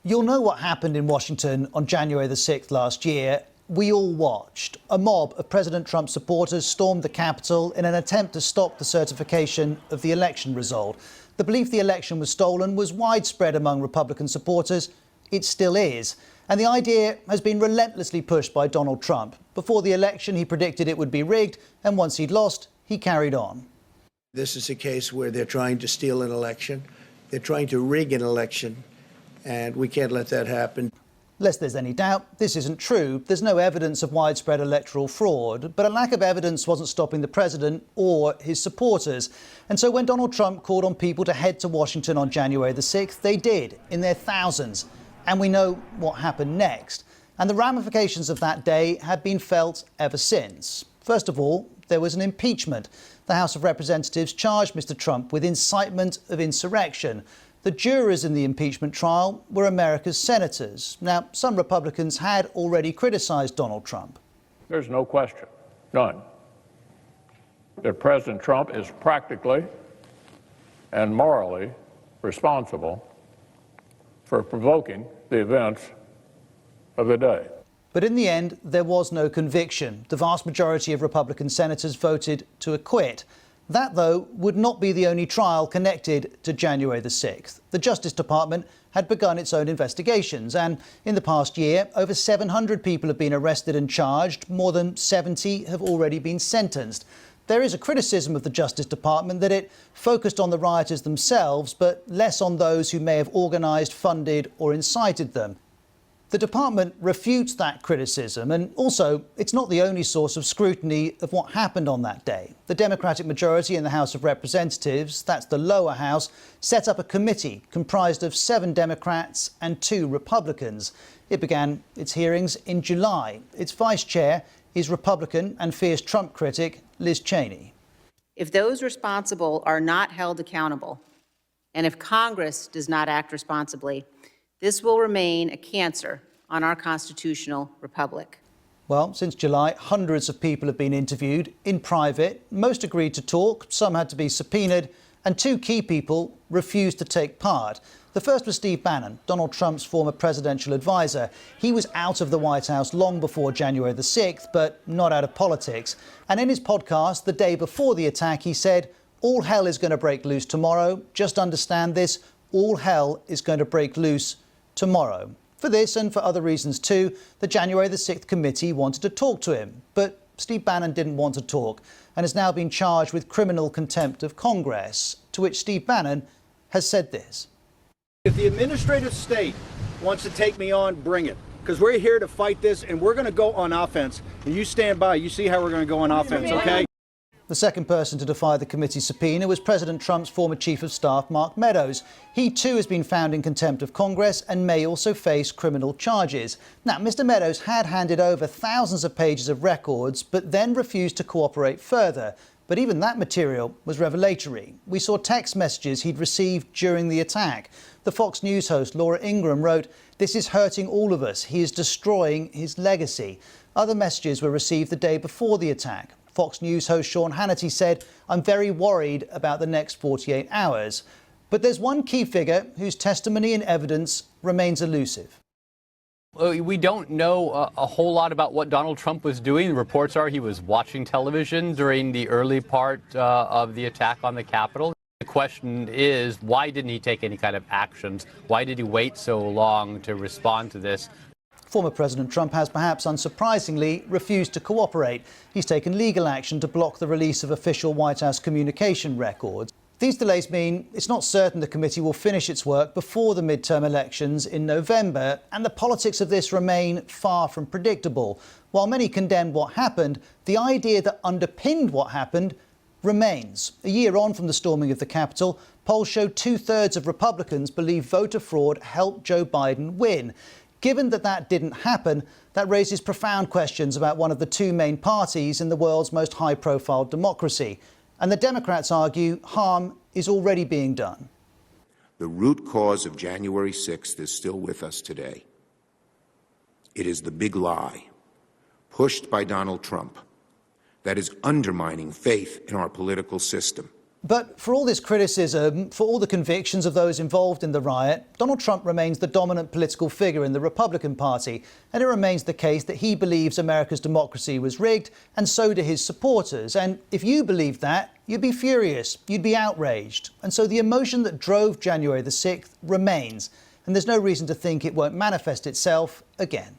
You'll know what happened in Washington on January the 6th last year. We all watched. A mob of President Trump's supporters stormed the Capitol in an attempt to stop the certification of the election result. The belief the election was stolen was widespread among Republican supporters. It still is. And the idea has been relentlessly pushed by Donald Trump. Before the election, he predicted it would be rigged, and once he'd lost, he carried on. This is a case where they're trying to steal an election. They're trying to rig an election. And we can't let that happen. Lest there's any doubt, this isn't true. There's no evidence of widespread electoral fraud, but a lack of evidence wasn't stopping the president or his supporters. And so when Donald Trump called on people to head to Washington on January the 6th, they did, in their thousands. And we know what happened next. And the ramifications of that day have been felt ever since. First of all, there was an impeachment. The House of Representatives charged Mr. Trump with incitement of insurrection. The jurors in the impeachment trial were America's senators. Now, some Republicans had already criticised Donald Trump. There's no question, none, that President Trump is practically and morally responsible for provoking the events of the day. But in the end, there was no conviction. The vast majority of Republican senators voted to acquit. That, though, would not be the only trial connected to January the 6th. The Justice Department had begun its own investigations, and in the past year, over 700 people have been arrested and charged. More than 70 have already been sentenced. There is a criticism of the Justice Department that it focused on the rioters themselves, but less on those who may have organised, funded or incited them. The department refutes that criticism, and also it's not the only source of scrutiny of what happened on that day. The Democratic majority in the House of Representatives, that's the lower house, set up a committee comprised of 7 Democrats and 2 Republicans. It began its hearings in July. Its vice chair is Republican and fierce Trump critic Liz Cheney. If those responsible are not held accountable, and if Congress does not act responsibly, this will remain a cancer on our constitutional republic. Well, since July, hundreds of people have been interviewed in private. Most agreed to talk, some had to be subpoenaed, and 2 key people refused to take part. The first was Steve Bannon, Donald Trump's former presidential advisor. He was out of the White House long before January the 6th, but not out of politics. And in his podcast, the day before the attack, he said, "All hell is going to break loose tomorrow. Just understand this. All hell is going to break loose tomorrow." For this and for other reasons too, the January the 6th committee wanted to talk to him. But Steve Bannon didn't want to talk and has now been charged with criminal contempt of Congress, to which Steve Bannon has said this. If the administrative state wants to take me on, bring it. Because we're here to fight this and we're going to go on offense. And you stand by, you see how we're going to go on offense, okay? The second person to defy the committee's subpoena was President Trump's former Chief of Staff, Mark Meadows. He too has been found in contempt of Congress and may also face criminal charges. Now, Mr. Meadows had handed over thousands of pages of records, but then refused to cooperate further. But even that material was revelatory. We saw text messages he'd received during the attack. The Fox News host Laura Ingraham wrote, "This is hurting all of us. He is destroying his legacy." Other messages were received the day before the attack. Fox News host Sean Hannity said, "I'm very worried about the next 48 hours. But there's one key figure whose testimony and evidence remains elusive. We don't know a whole lot about what Donald Trump was doing. The reports are he was watching television during the early part of the attack on the Capitol. The question is, why didn't he take any kind of actions? Why did he wait so long to respond to this? Former President Trump has, perhaps unsurprisingly, refused to cooperate. He's taken legal action to block the release of official White House communication records. These delays mean it's not certain the committee will finish its work before the midterm elections in November, and the politics of this remain far from predictable. While many condemned what happened, the idea that underpinned what happened remains. A year on from the storming of the Capitol, polls show 2/3 of Republicans believe voter fraud helped Joe Biden win. Given that that didn't happen, that raises profound questions about one of the 2 main parties in the world's most high-profile democracy. And the Democrats argue harm is already being done. The root cause of January 6th is still with us today. It is the big lie, pushed by Donald Trump, that is undermining faith in our political system. But for all this criticism, for all the convictions of those involved in the riot, Donald Trump remains the dominant political figure in the Republican Party, and it remains the case that he believes America's democracy was rigged, and so do his supporters. And if you believed that, you'd be furious, you'd be outraged. And so the emotion that drove January the 6th remains, and there's no reason to think it won't manifest itself again.